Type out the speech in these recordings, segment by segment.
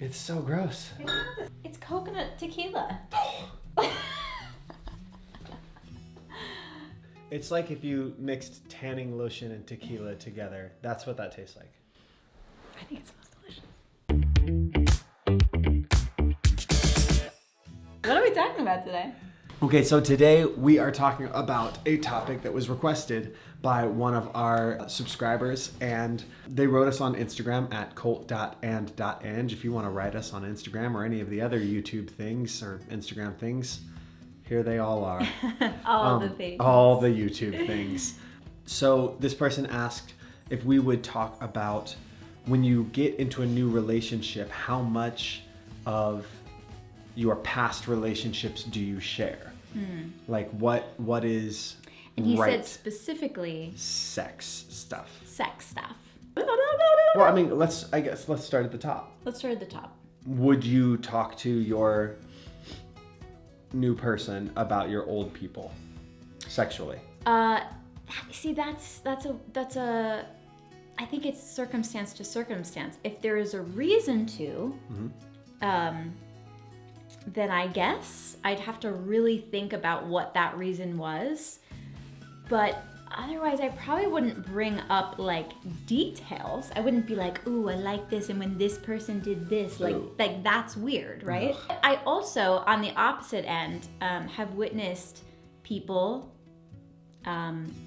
It's so gross. It's coconut tequila. It's like if you mixed tanning lotion and tequila together. That's what that tastes like. I think it smells delicious. What are we talking about today? Okay, so today we are talking about a topic that was requested by one of our subscribers, and they wrote us on Instagram at colt.and.ang. If you want to write us on Instagram or any of the other YouTube things or Instagram things, here they all are. All the things. All the YouTube things. So this person asked if we would talk about when you get into a new relationship, how much of your past relationships do you share? Like what is And he right said specifically sex stuff. sex stuff. Well, I mean, let's start at the top. Let's start at the top. Would you talk to your new person about your old people sexually? See, that's a I think it's circumstance to circumstance. If there is a reason to, then I guess I'd have to really think about what that reason was. But otherwise, I probably wouldn't bring up like details. I wouldn't be like, ooh, I like this, and when this person did this, like that's weird, right? I also, on the opposite end, have witnessed people,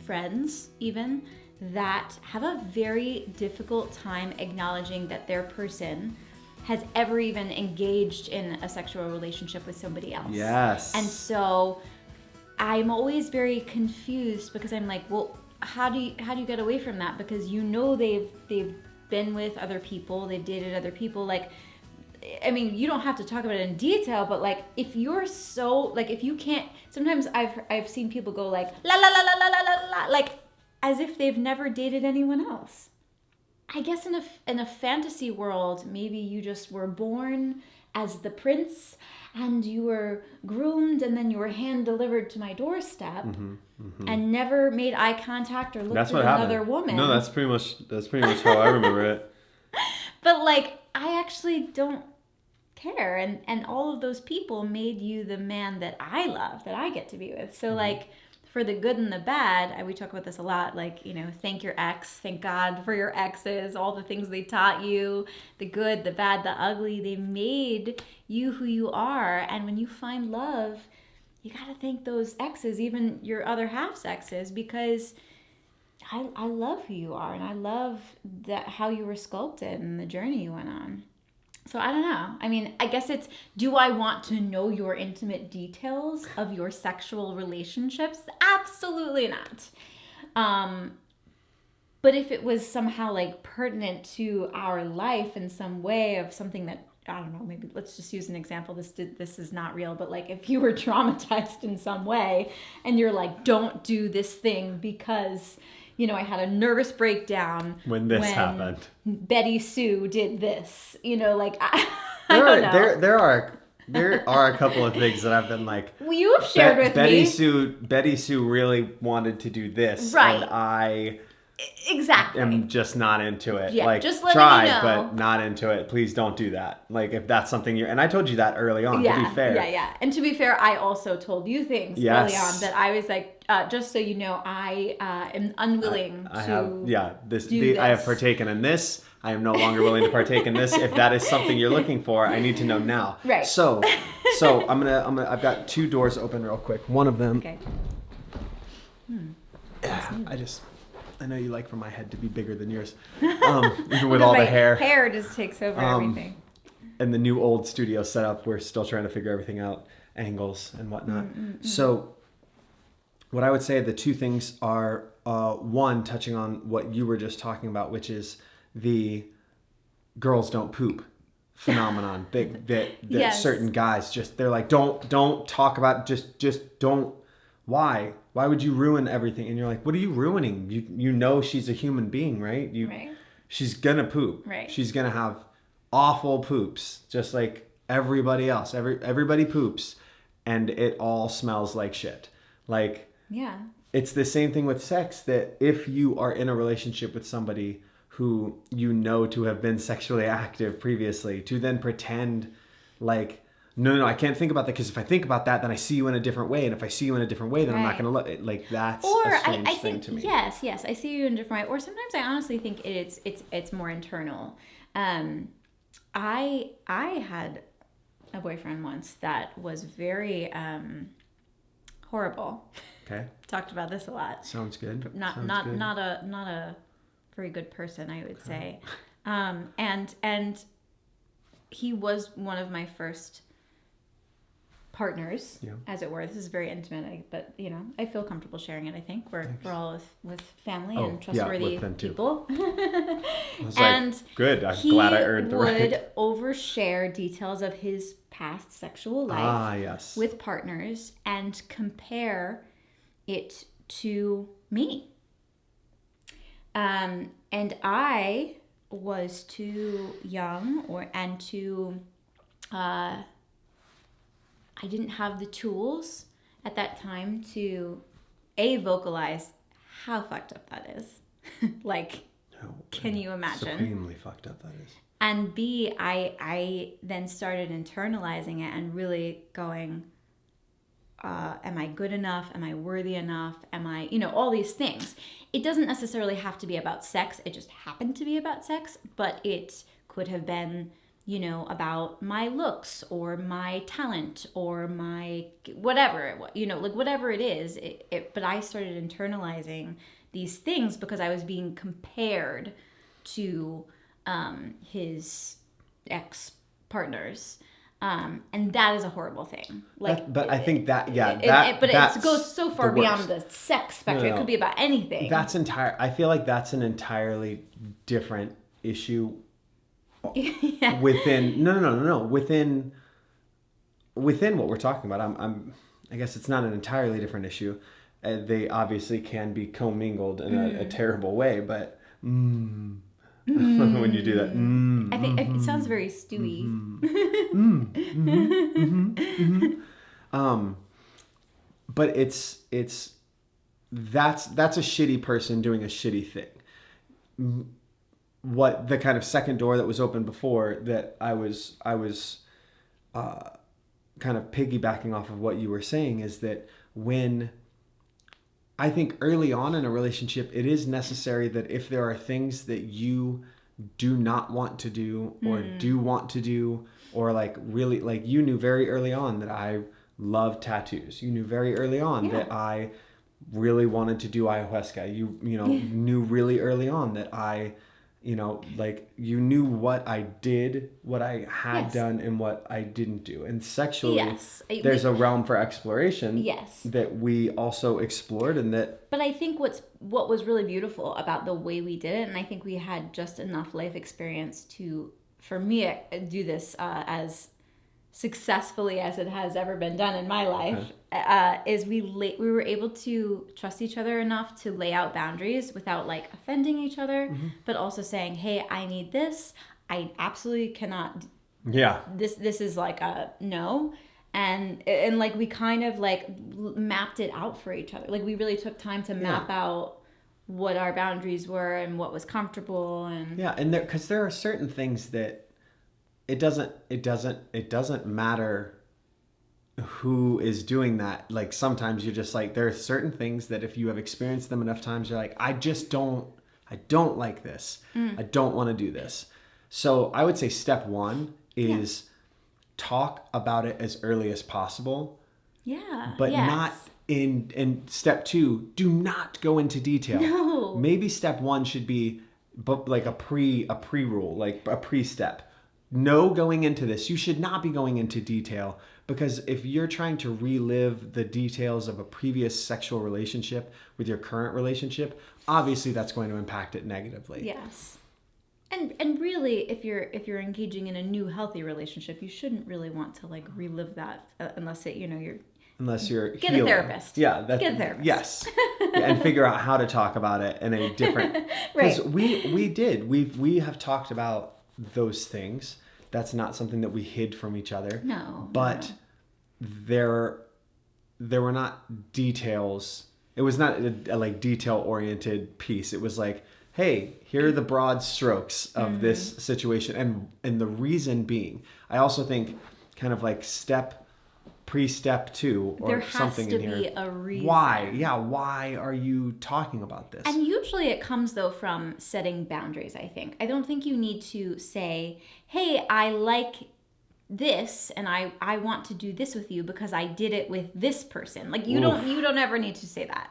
friends even, that have a very difficult time acknowledging that their person has ever even engaged in a sexual relationship with somebody else. Yes. And so I'm always very confused because I'm like, well, how do you get away from that? Because you know they've been with other people, they've dated other people. Like, I mean, you don't have to talk about it in detail, but like if you're so like if you can't, sometimes I've seen people go like la la la la la la la la, like as if they've never dated anyone else. I guess in a fantasy world, maybe you just were born as the prince and you were groomed and then you were hand delivered to my doorstep and never made eye contact or looked at another woman. No, that's pretty much how I remember it. But like, I actually don't care. And all of those people made you the man that I love, that I get to be with. So like, for the good and the bad, we talk about this a lot, like, you know, thank your ex, thank God for your exes, all the things they taught you, the good, the bad, the ugly, they made you who you are. And when you find love, you got to thank those exes, even your other half's exes, because I love who you are and I love that how you were sculpted and the journey you went on. So I don't know. I mean, I guess it's, do I want to know your intimate details of your sexual relationships? Absolutely not. But if it was somehow like pertinent to our life in some way of something that, I don't know, maybe let's just use an example. This is not real, but like if you were traumatized in some way and you're like, don't do this thing because, you know, I had a nervous breakdown when happened. Betty Sue did this, you know, like I don't know. There are a couple of things that I've been like. Well, you have shared with me. Betty Sue really wanted to do this, right? And I exactly am just not into it. Yeah, like just let try, me know. But not into it. Please don't do that. Like if that's something and I told you that early on. Yeah, to be fair. Yeah. And to be fair, I also told you things early on that I was like, just so you know, I am unwilling I have partaken in this. I am no longer willing to partake in this. If that is something you're looking for, I need to know now. Right. So I've got two doors open real quick. One of them. Okay. I know you like for my head to be bigger than yours, even with all the hair. Hair just takes over everything. And the new old studio setup, we're still trying to figure everything out, angles and whatnot. So what I would say the two things are, one, touching on what you were just talking about, which is the girls don't poop phenomenon. that yes. Certain guys just, they're like, don't talk about, just don't. Why would you ruin everything? And you're like, what are you ruining? You know she's a human being, right? Right. She's gonna poop. Right. She's gonna have awful poops, just like everybody else. Everybody poops, and it all smells like shit. Like, yeah, it's the same thing with sex. That if you are in a relationship with somebody who you know to have been sexually active previously to then pretend like, no, I can't think about that because if I think about that, then I see you in a different way. And if I see you in a different way, then I'm not going to look like that's a strange thing to me. Yes, I see you in a different way. Or sometimes I honestly think it's more internal. I had a boyfriend once that was very horrible. Okay. Talked about this a lot. Sounds good. Not a very good person, I would say. And he was one of my first partners, as it were. This is very intimate, but I feel comfortable sharing it. I think we're all with family and trustworthy people. And good. I'm glad I earned the right. He would overshare details of his past sexual life with partners and compare it to me. And I was too young I didn't have the tools at that time to vocalize how fucked up that is. Can you imagine? Supremely fucked up that is. And B, I then started internalizing it and really going, am I good enough? Am I worthy enough? Am I, all these things. It doesn't necessarily have to be about sex. It just happened to be about sex, but it could have been, about my looks or my talent or my whatever, whatever it is. But I started internalizing these things because I was being compared to his ex-partners. And that is a horrible thing. I think that, but it goes so far beyond the sex spectrum. It could be about anything. I feel like that's an entirely different issue within, within what we're talking about. I guess it's not an entirely different issue. They obviously can be commingled in a terrible way, but when you do that, I think it sounds very stewy. But that's a shitty person doing a shitty thing. What the kind of second door that was open before that I was kind of piggybacking off of what you were saying is that when I think early on in a relationship, it is necessary that if there are things that you do not want to do or do want to do, or really, you knew very early on that I loved tattoos. You knew very early on that I really wanted to do ayahuasca. You knew really early on that I, you knew what I did, what I had done, and what I didn't do. And sexually, there's a realm for exploration that we also explored, and that. But I think what was really beautiful about the way we did it, and I think we had just enough life experience to, for me, do this as successfully as it has ever been done in my life, is we were able to trust each other enough to lay out boundaries without offending each other, but also saying, hey, I need this. I absolutely cannot. Yeah. This is a no. And we kind of mapped it out for each other. We really took time to map out what our boundaries were and what was comfortable. And and because there are certain things that it doesn't matter who is doing that. Sometimes you're just there are certain things that if you have experienced them enough times, you're I don't like this. I don't want to do this. So I would say step one is talk about it as early as possible. Yeah. But not in step two, do not go into detail. No. Maybe step one should be a pre-rule, a pre-step. No going into this. You should not be going into detail, because if you're trying to relive the details of a previous sexual relationship with your current relationship, obviously that's going to impact it negatively. Yes. And really, if you're engaging in a new healthy relationship, you shouldn't really want to relive that unless you're get healing. A therapist. Yeah, get a therapist. Yes, and figure out how to talk about it in a different. Because we have talked about those things. That's not something that we hid from each other. No. But there were not details. It was not a detail oriented piece. It was hey, here are the broad strokes of this situation. And the reason being, I also think kind of like pre-step 2 or there has something to in here. be a reason. Why? Yeah, why are you talking about this? And usually it comes though from setting boundaries, I think. I don't think you need to say, hey, I like this and I want to do this with you because I did it with this person. Like you don't ever need to say that.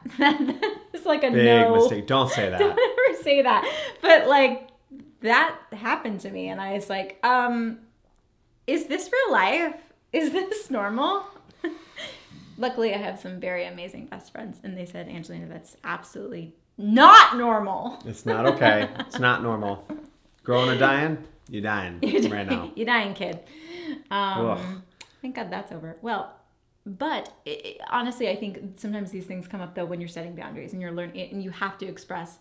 It's like a big mistake. Don't say that. Don't ever say that. But like that happened to me and I was like, is this real life? Is this normal? Luckily, I have some very amazing best friends, and they said, Angelina, that's absolutely not normal. It's not okay. It's not normal. Growing or dying? You're dying right now. You're dying, kid. Thank God that's over. Well, but honestly, I think sometimes these things come up, though, when you're setting boundaries and you're learning, and you have to express,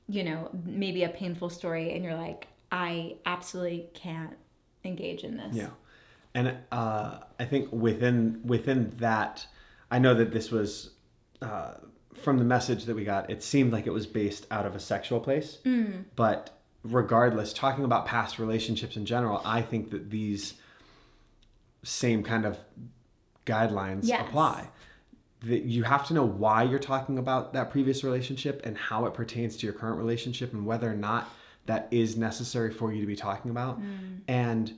maybe a painful story, and you're like, I absolutely can't engage in this. Yeah. And I think within that, I know that this was from the message that we got, it seemed like it was based out of a sexual place. But regardless, talking about past relationships in general, I think that these same kind of guidelines apply. That you have to know why you're talking about that previous relationship and how it pertains to your current relationship and whether or not that is necessary for you to be talking about. And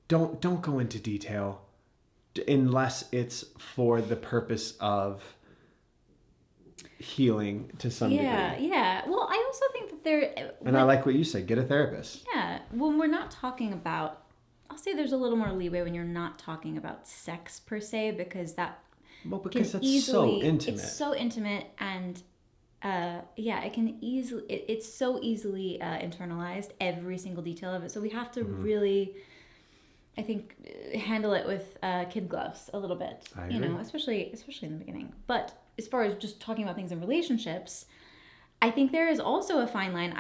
don't go into detail unless it's for the purpose of healing to some degree. Yeah. Well, I also think that and I like what you say, get a therapist. Yeah. When we're not talking about, I'll say there's a little more leeway when you're not talking about sex per se, because that's so intimate. It's so intimate and it can easily, it's so easily internalized, every single detail of it. So we have to really, I think, handle it with kid gloves a little bit, especially in the beginning. But as far as just talking about things in relationships, I think there is also a fine line.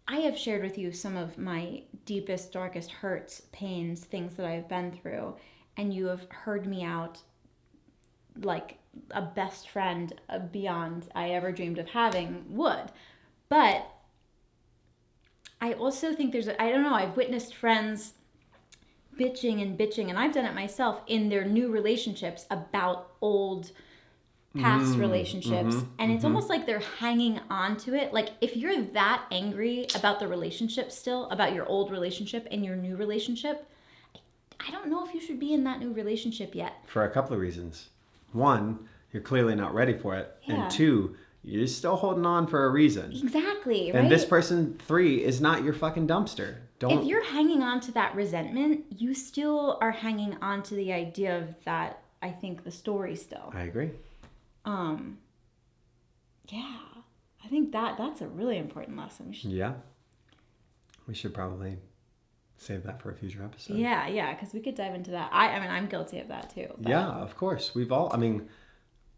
I have shared with you some of my deepest, darkest hurts, pains, things that I've been through, and you have heard me out like a best friend beyond I ever dreamed of having would. But I also think I've witnessed friends bitching, and I've done it myself in their new relationships about old past relationships, and it's almost like they're hanging on to it. Like if you're that angry about the relationship still, about your old relationship and your new relationship, I don't know if you should be in that new relationship yet. For a couple of reasons. One, you're clearly not ready for it. Yeah. And two, you're still holding on for a reason. Exactly, right? And this person 3 is not your fucking dumpster. If you're hanging on to that resentment, you still are hanging on to the idea of that, I think, the story still. I agree. Yeah. I think that's a really important lesson. We should probably save that for a future episode. Yeah, because we could dive into that. I mean, I'm guilty of that too. But... Yeah, of course. We've all made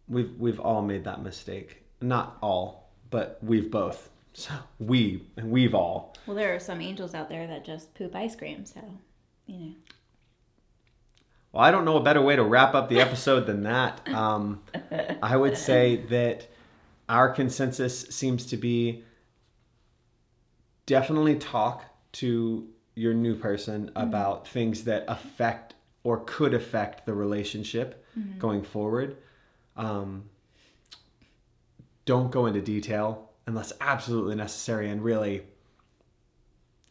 that mistake. Not all, but we've both. So we've all. Well, there are some angels out there that just poop ice cream, so, Well, I don't know a better way to wrap up the episode than that. I would say that our consensus seems to be definitely talk to your new person about things that affect or could affect the relationship going forward. Don't go into detail unless absolutely necessary, and really,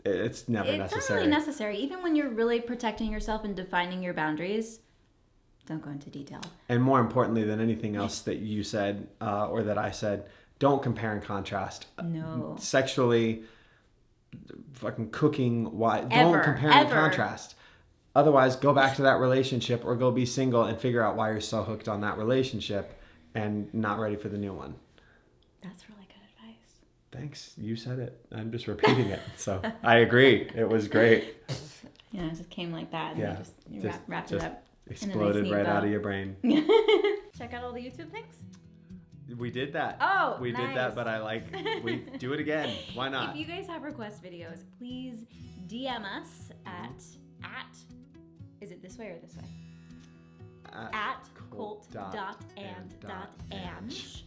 it's never necessary. It's not really necessary. Even when you're really protecting yourself and defining your boundaries, don't go into detail. And more importantly than anything else that you said or that I said, don't compare and contrast. No. Sexually, fucking cooking, don't compare and contrast. Otherwise, go back to that relationship or go be single and figure out why you're so hooked on that relationship and not ready for the new one. That's really good advice. Thanks. You said it. I'm just repeating it. So I agree. It was great. Yeah, it just came like that. And you wrapped it up. Exploded right out of your brain. Check out all the YouTube things. We did that. Oh, we did that, but we do it again. Why not? If you guys have request videos, please DM us at is it this way or this way? At Colt.and.and. See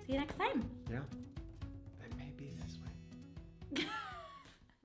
you next time. Yeah.